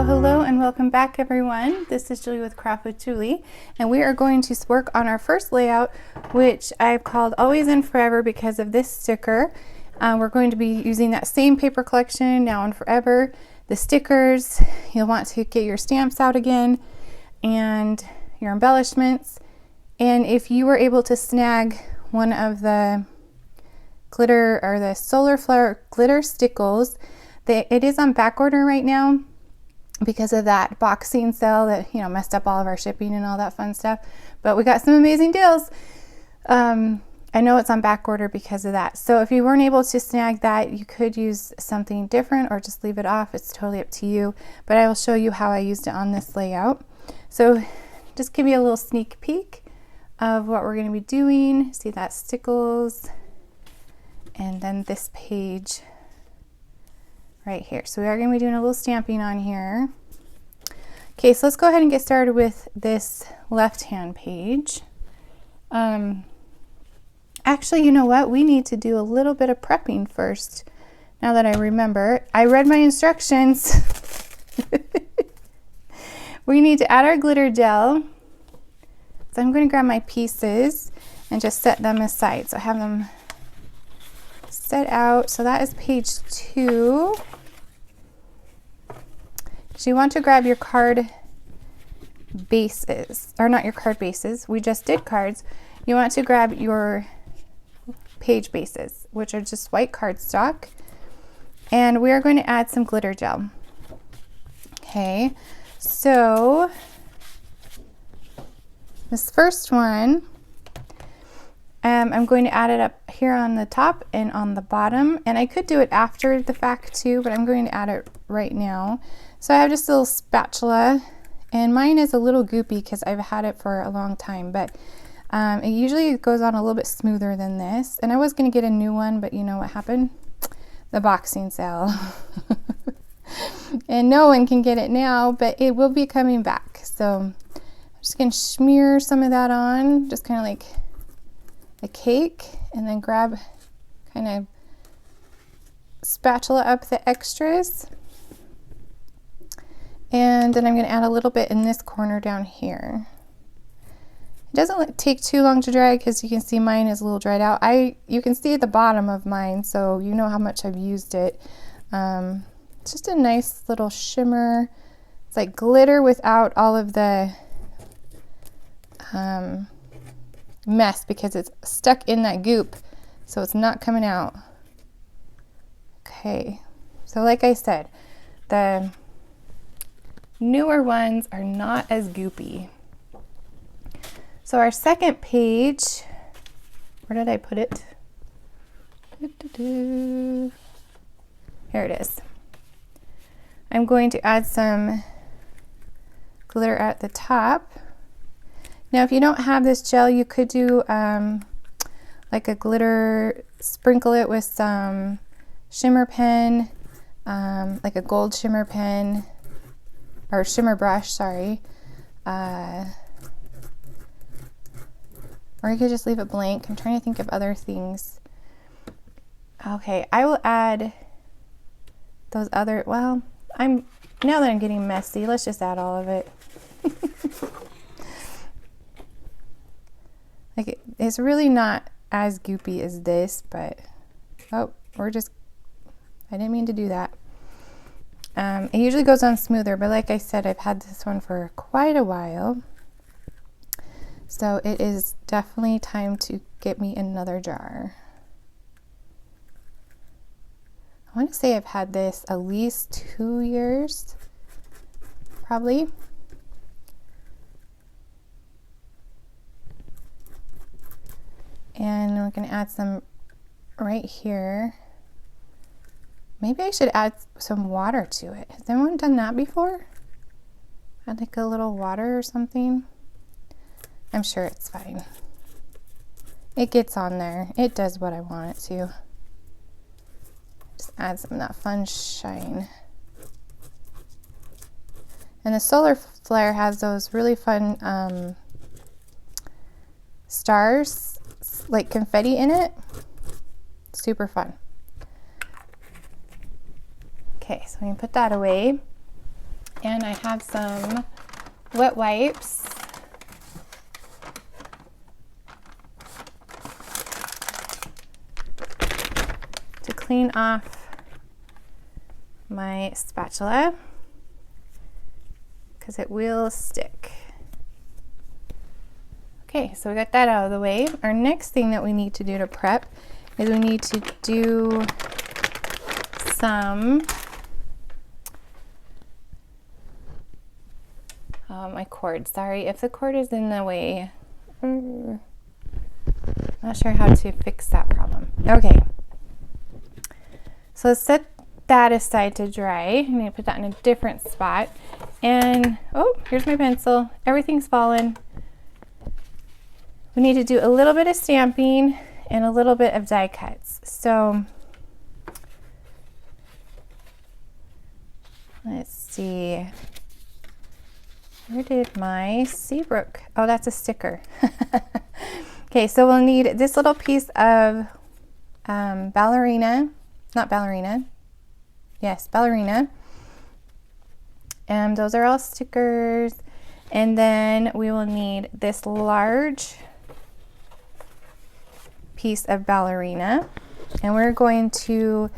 Hello and welcome back everyone. This is Julie with Craft with Julie, and we are going to work on our first layout, which I've called Always and Forever because of this sticker. We're going to be using that same paper collection now and forever. The stickers, you'll want to get your stamps out again and your embellishments. And if you were able to snag one of the glitter or the solar flare glitter stickles, it is on back order right now because of that boxing sale that, you know, messed up all of our shipping and all that fun stuff. But we got some amazing deals. I know it's on back order because of that. So if you weren't able to snag that, you could use something different or just leave it off. It's totally up to you. But I will show you how I used it on this layout. So just give you a little sneak peek of what we're going to be doing. See that stickles and then this page right here. So we are going to be doing a little stamping on here. Okay, so let's go ahead and get started with this left-hand page. Actually, you know what? We need to do a little bit of prepping first. Now that I remember, I read my instructions. We need to add our glitter gel. So I'm going to grab my pieces and just set them aside. So I have them set out. So that is page 2. So you want to grab your card bases, or not your card bases, we just did cards. You want to grab your page bases, which are just white cardstock, and we are going to add some glitter gel. Okay, so this first one, I'm going to add it up here on the top and on the bottom, and I could do it after the fact too, but I'm going to add it right now. So I have just a little spatula, and mine is a little goopy because I've had it for a long time, but it usually goes on a little bit smoother than this. And I was going to get a new one, but you know what happened? The boxing sale. And no one can get it now, but it will be coming back. So I'm just going to smear some of that on, just kind of like a cake, and then grab kind of spatula up the extras. And then I'm going to add a little bit in this corner down here. It doesn't take too long to dry because you can see mine is a little dried out. You can see the bottom of mine, so you know how much I've used it. It's just a nice little shimmer. It's like glitter without all of the mess because it's stuck in that goop, so it's not coming out. Okay, so like I said, the newer ones are not as goopy. So our second page, where did I put it? Here it is. I'm going to add some glitter at the top. Now if you don't have this gel, you could do like a glitter, sprinkle it with some shimmer pen, like a gold shimmer pen, or shimmer brush, sorry. Or you could just leave it blank. I'm trying to think of other things. Okay, I will add those other, well, now that I'm getting messy, let's just add all of it. Like it's really not as goopy as this, but oh, I didn't mean to do that. It usually goes on smoother, but like I said, I've had this one for quite a while. So it is definitely time to get me another jar. I want to say I've had this at least 2 years, probably. And we're going to add some right here. Maybe I should add some water to it. Has anyone done that before? Add like a little water or something? I'm sure it's fine. It gets on there. It does what I want it to. Just add some of that fun shine. And the solar flare has those really fun stars, like confetti in it. Super fun. Okay, so we can put that away. And I have some wet wipes. To clean off my spatula, because it will stick. Okay, so we got that out of the way. Our next thing that we need to do to prep is we need to do some, my cord, sorry if the cord is in the way. Not sure how to fix that problem. Okay, so let's set that aside to dry. I'm going to put that in a different spot. And oh, here's my pencil. Everything's fallen. We need to do a little bit of stamping and a little bit of die cuts. So let's see. Where did my Seabrook? Oh, that's a sticker. Okay, so we'll need this little piece of ballerina, not ballerina. Yes, ballerina. And those are all stickers. And then we will need this large piece of ballerina. And we're going to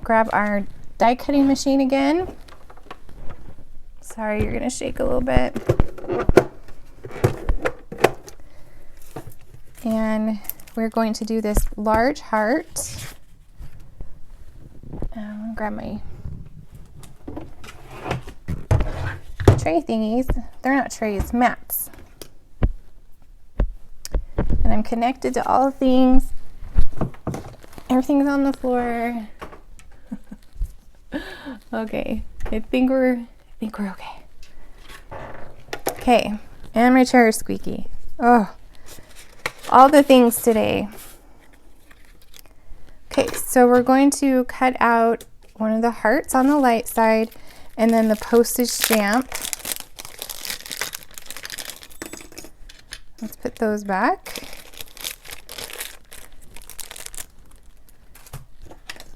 grab our die cutting machine again. Sorry, you're gonna shake a little bit. And we're going to do this large heart. Grab my tray thingies. They're not trays, mats. And I'm connected to all things. Everything's on the floor. Okay, I think we're okay. Okay, and my chair is squeaky. Oh, all the things today. Okay, so we're going to cut out one of the hearts on the light side and then the postage stamp. Let's put those back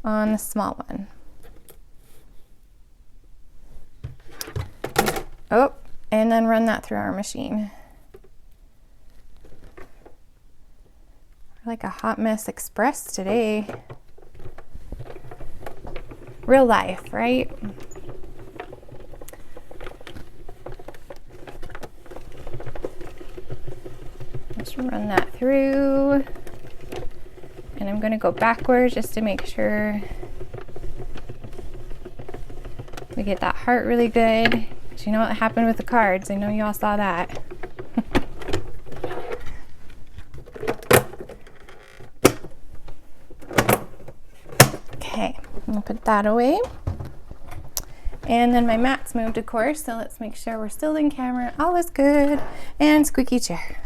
on the small one. Oh, and then run that through our machine. We're like a hot mess express today. Real life, right? Let's run that through. And I'm going to go backwards just to make sure we get that heart really good. Because you know what happened with the cards. I know you all saw that. Okay, I'm going to put that away. And then my mat's moved, of course, so let's make sure we're still in camera. All is good. And squeaky chair.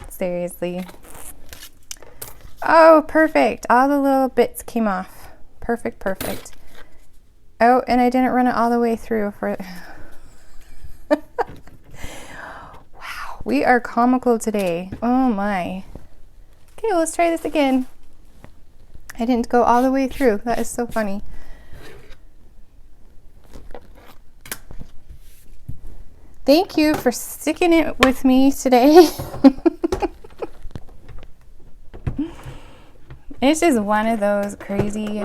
Seriously. Oh, perfect. All the little bits came off. Perfect, perfect. Oh, and I didn't run it all the way through for... Wow, we are comical today. Oh my. Okay, well, let's try this again. I didn't go all the way through. That is so funny. Thank you for sticking it with me today. It's just one of those crazy...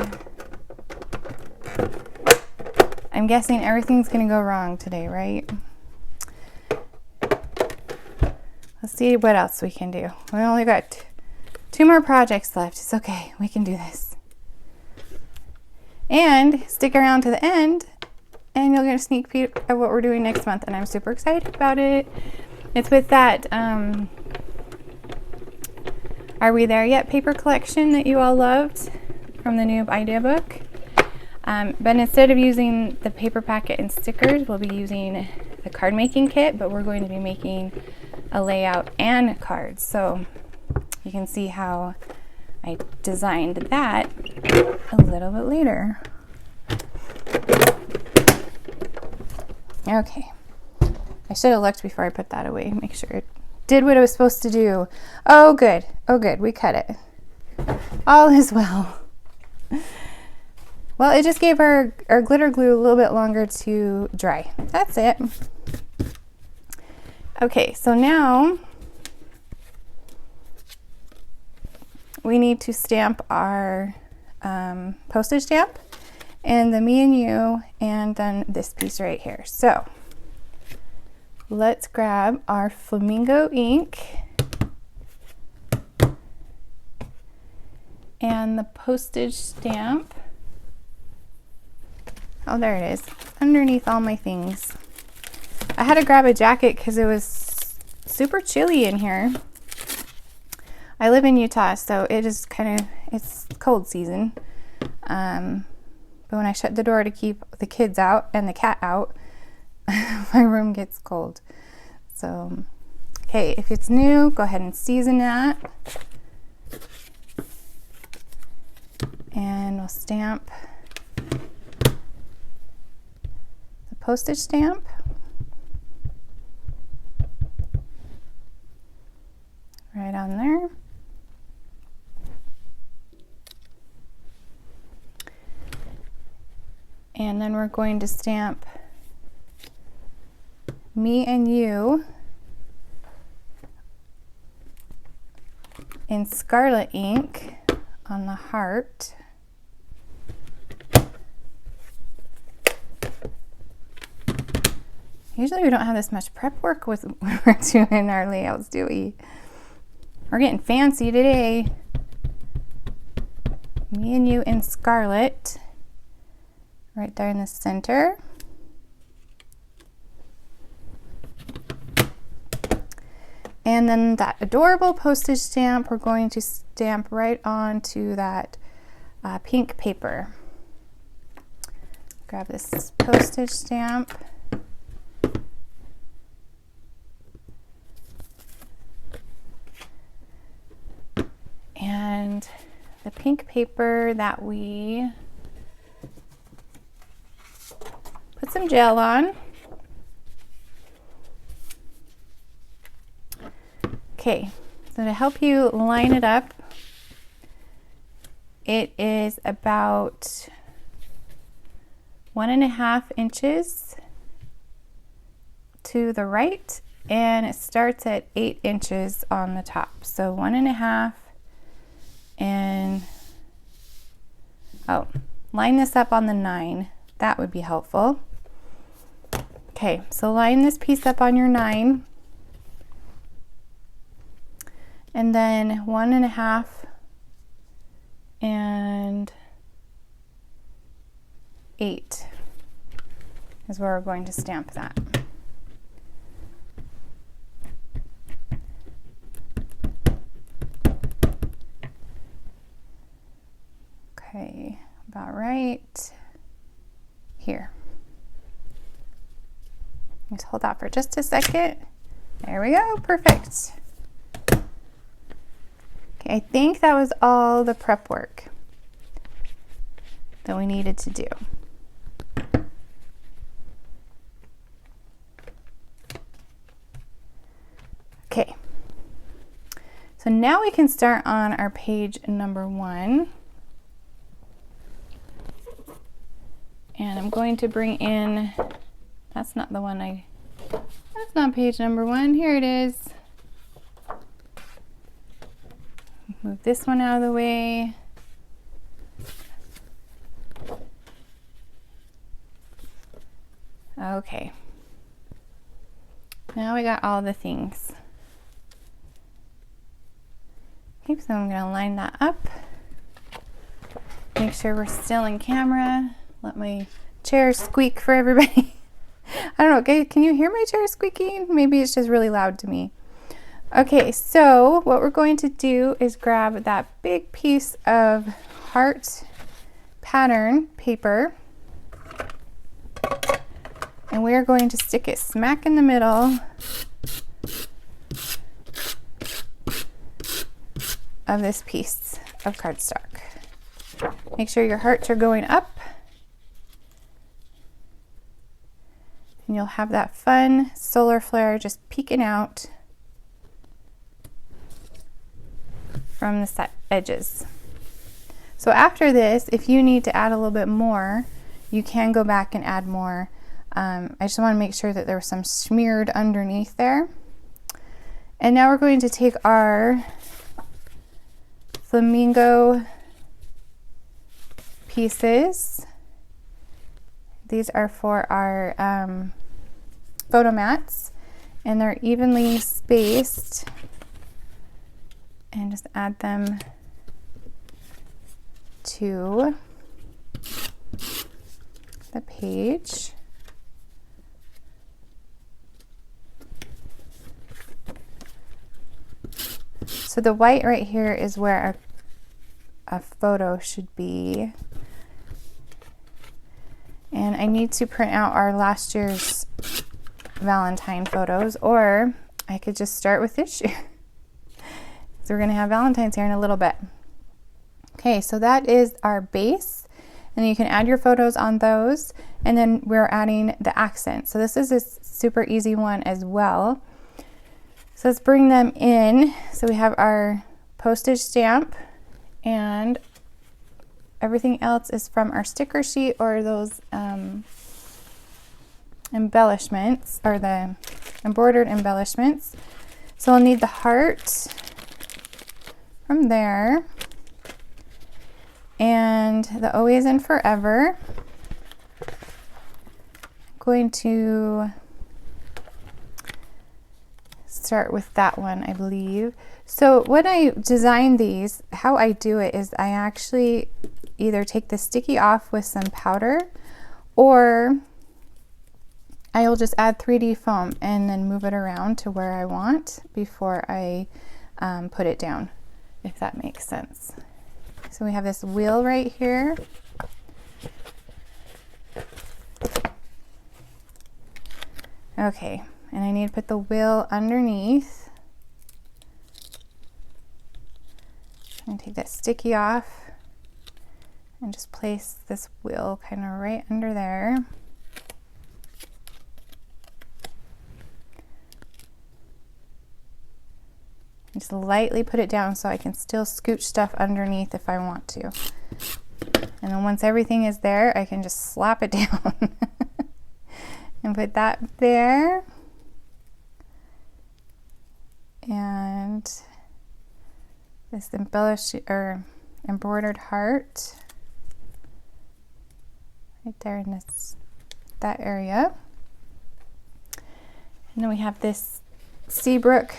I'm guessing everything's gonna go wrong today, right? Let's see what else we can do. We only got two more projects left. It's okay, we can do this. And stick around to the end and you'll get a sneak peek of what we're doing next month, and I'm super excited about it. It's with that Are We There Yet paper collection that you all loved from the new idea book. But instead of using the paper packet and stickers, we'll be using the card making kit, but we're going to be making a layout and cards. So you can see how I designed that a little bit later. Okay, I should have looked before I put that away, make sure it did what it was supposed to do. Oh good, we cut it. All is well. Well, it just gave our glitter glue a little bit longer to dry. That's it. Okay, so now we need to stamp our postage stamp and the me and you, and then this piece right here. So let's grab our Flamingo ink and the postage stamp. Oh, there it is, underneath all my things. I had to grab a jacket because it was super chilly in here. I live in Utah, so it is it's cold season. But when I shut the door to keep the kids out and the cat out, my room gets cold. So, okay, if it's new, go ahead and season that. And we'll stamp the postage stamp. Right on there. And then we're going to stamp me and you in Scarlet ink on the heart. Usually we don't have this much prep work when we're doing our layouts, do we? We're getting fancy today. Me and you in Scarlet, right there in the center. And then that adorable postage stamp, we're going to stamp right onto that pink paper. Grab this postage stamp. And the pink paper that we put some gel on. Okay, so to help you line it up, it is about 1.5 inches to the right, and it starts at 8 inches on the top. So 1.5, and line this up on the 9. That would be helpful. Okay, so line this piece up on your 9, and then 1.5 and 8 is where we're going to stamp that. Okay, about right here. Just hold that for just a second. There we go, perfect. Okay, I think that was all the prep work that we needed to do. Okay, so now we can start on our page number 1. And I'm going to bring in, that's not the one that's not page number 1. Here it is. Move this one out of the way. Okay. Now we got all the things. Okay, so I'm going to line that up. Make sure we're still in camera. Let my chair squeak for everybody. I don't know, okay, can you hear my chair squeaking? Maybe it's just really loud to me. Okay, so what we're going to do is grab that big piece of heart pattern paper, and we are going to stick it smack in the middle of this piece of cardstock. Make sure your hearts are going up, and you'll have that fun solar flare just peeking out from the edges. So after this, if you need to add a little bit more, you can go back and add more. I just want to make sure that there was some smeared underneath there. And now we're going to take our flamingo pieces. These are for our photo mats, and they're evenly spaced, and just add them to the page. So the white right here is where a photo should be. And I need to print out our last year's Valentine photos, or I could just start with this year. So we're going to have Valentine's here in a little bit. Okay, so that is our base, and you can add your photos on those, and then we're adding the accent. So this is a super easy one as well. So let's bring them in. So we have our postage stamp, and everything else is from our sticker sheet or those embellishments, or the embroidered embellishments. So I'll need the heart from there, and the Always and Forever. I'm going to start with that one, I believe. So when I design these, how I do it is I actually either take the sticky off with some powder, or I will just add 3D foam and then move it around to where I want before I put it down, if that makes sense. So we have this wheel right here. Okay, and I need to put the wheel underneath. I'm going to take that sticky off and just place this wheel kind of right under there. Just lightly put it down so I can still scooch stuff underneath if I want to. And then once everything is there, I can just slap it down and put that there. And this embroidered heart right there in that area. And then we have this Seabrook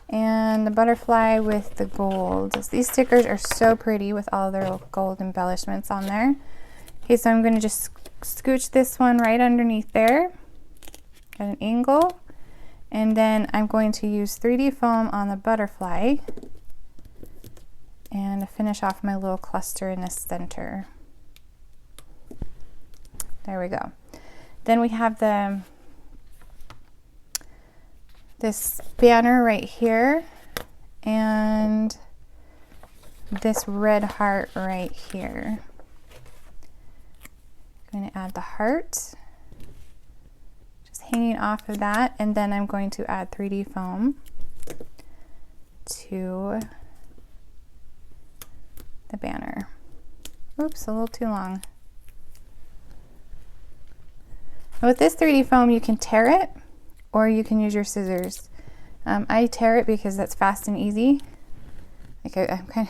and the butterfly with the gold. These stickers are so pretty with all their gold embellishments on there. Okay, so I'm going to just scooch this one right underneath there at an angle, and then I'm going to use 3D foam on the butterfly and to finish off my little cluster in the center. There we go. Then we have this banner right here, and this red heart right here. I'm going to add the heart, just hanging off of that, and then I'm going to add 3D foam to the banner. Oops, a little too long. With this 3D foam, you can tear it, or you can use your scissors. I tear it because that's fast and easy. Okay, I'm kind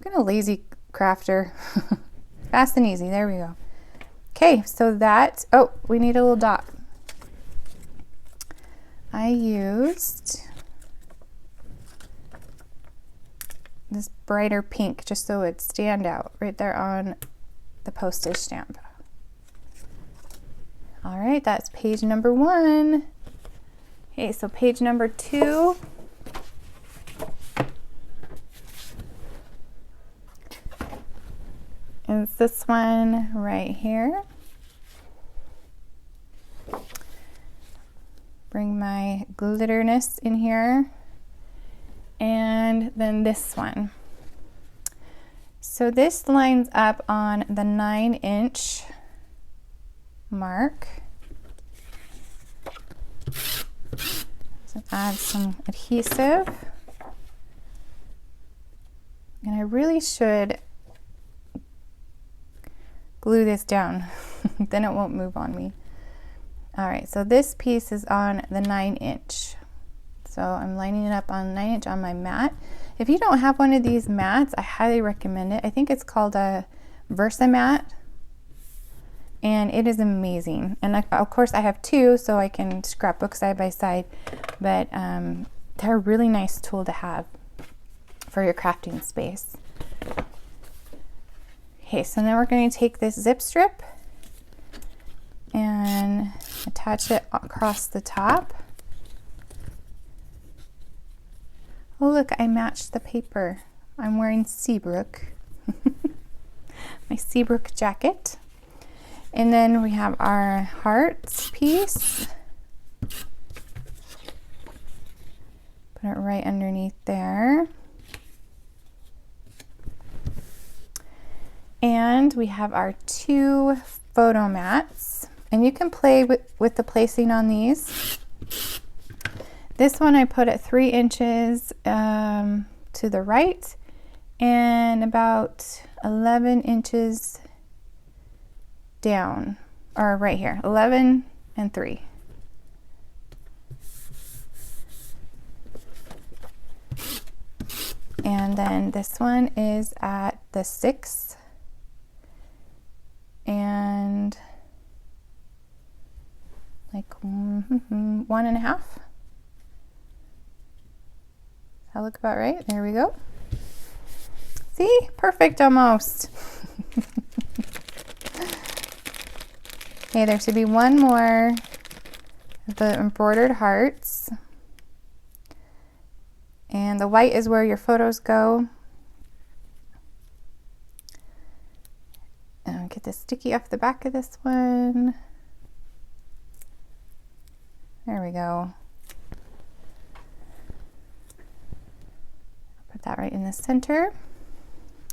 of a lazy crafter. Fast and easy, there we go. Okay, so that, oh, we need a little dot. I used this brighter pink just so it'd stand out right there on the postage stamp. All right, that's page number 1. Okay, so page number 2. Is this one right here. Bring my glitterness in here. And then this one. So this lines up on the 9-inch mark. So add some adhesive. And I really should glue this down. Then it won't move on me. All right, so this piece is on the 9-inch. So I'm lining it up on 9-inch on my mat. If you don't have one of these mats, I highly recommend it. I think it's called a Versa mat, and it is amazing. And of course I have two, so I can scrapbook side by side, but they're a really nice tool to have for your crafting space. Okay, so now we're going to take this zip strip and attach it across the top. Oh look, I matched the paper. I'm wearing Seabrook. My Seabrook jacket. And then we have our hearts piece. Put it right underneath there. And we have our two photo mats. And you can play with the placing on these. This one I put at 3 inches to the right and about 11 inches down, or right here, 11 and 3. And then this one is at the 6 and like 1.5. That look about right. There we go. See? Perfect almost. Okay, there should be one more of the embroidered hearts. And the white is where your photos go. And get the sticky off the back of this one. There we go. Put that right in the center.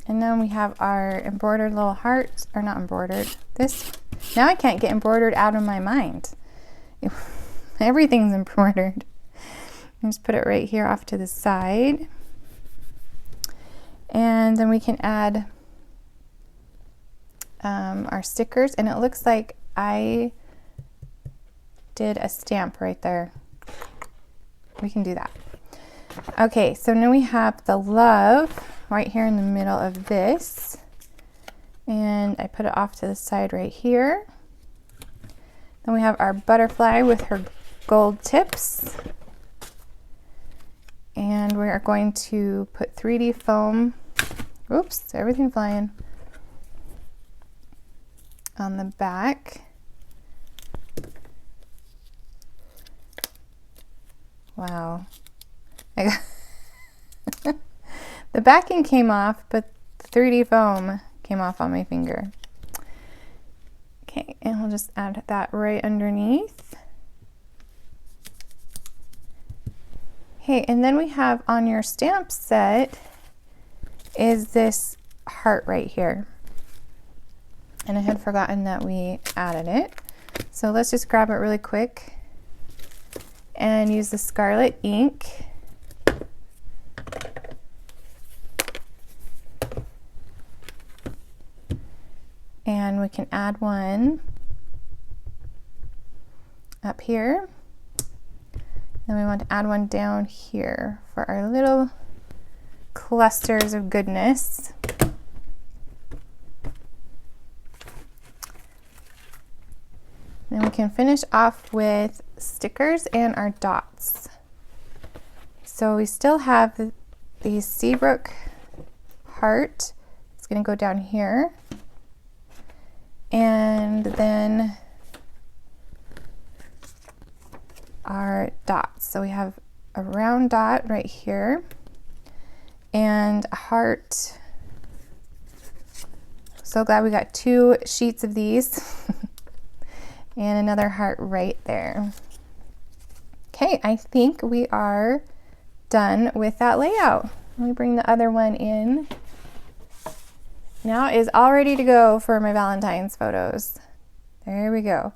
And then we have our embroidered little hearts, or not embroidered. This, now I can't get embroidered out of my mind. Everything's embroidered. Just put it right here off to the side. And then we can add our stickers, and it looks like I did a stamp right there. We can do that. Okay, so now we have the love right here in the middle of this, and I put it off to the side right here. Then we have our butterfly with her gold tips, and we are going to put 3D foam, oops, everything flying, on the back. Wow. The backing came off, but the 3D foam came off on my finger. Okay, and we'll just add that right underneath. Okay, and then we have on your stamp set is this heart right here. And I had forgotten that we added it. So let's just grab it really quick and use the Scarlet Ink. And we can add one up here. Then we want to add one down here for our little clusters of goodness. Then we can finish off with stickers and our dots. So we still have the Seabrook heart. It's going to go down here. And then our dots. So we have a round dot right here and a heart. So glad we got 2 sheets of these. And another heart right there. Okay, I think we are done with that layout. Let me bring the other one in. Now it is all ready to go for my Valentine's photos. There we go.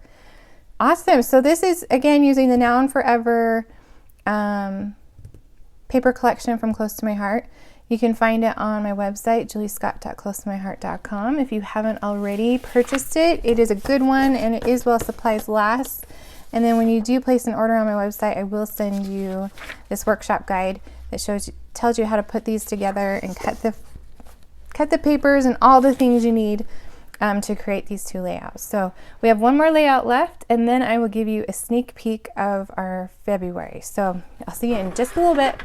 Awesome. So this is, again, using the Now and Forever paper collection from Close to My Heart. You can find it on my website, juliescott.closetomyheart.com. If you haven't already purchased it, it is a good one and it is while supplies last. And then when you do place an order on my website, I will send you this workshop guide that tells you how to put these together and cut the papers and all the things you need to create these two layouts. So we have one more layout left, and then I will give you a sneak peek of our February. So I'll see you in just a little bit.